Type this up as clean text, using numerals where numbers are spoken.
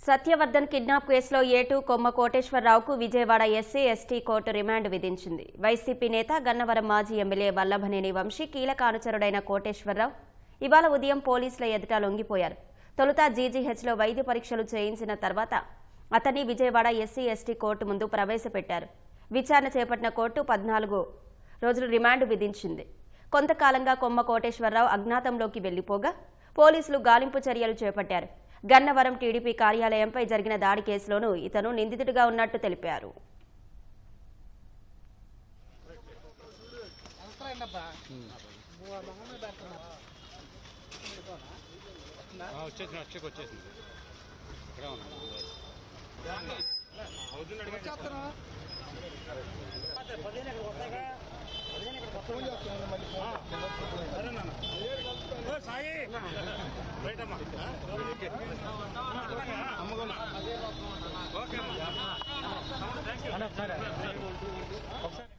Satyavardhan kidnap కేసులో ఏటూ కొమ్మ కోటేశ్వరరావుకు Vijayawada SC ST court remand విధించింది. వైసీపీ నేత గన్నవరం మాజీ ఎమ్మెల్యే వల్లభనేని వంశీ కీలక అనుచరుడైన కోటేశ్వరరావు ఇవాళ ఉదయం పోలీసుల ఎదుట లొంగిపోయారు. తొలుత జీజీహెచ్లో వైద్య పరీక్షలు చేయించిన తర్వాత అతన్ని విజయవాడ ఎస్సీ ఎస్టీ కోర్టు ముందు ప్రవేశపెట్టారు. విచారణ చేపట్టిన కోర్టు 14 రోజులు రిమాండ్ విధించింది. కొంతకాలంగా కొమ్మ కోటేశ్వరరావు అజ్ఞాతంలోకి వెళ్లిపోగా పోలీసులు గాలింపు చర్యలు చేపట్టారు. గన్నవరం టీడీపీ కార్యాలయంపై జరిగిన దాడి కేసులోనూ ఇతను నిందితుడిగా ఉన్నట్టు తెలిపారు. ఓకే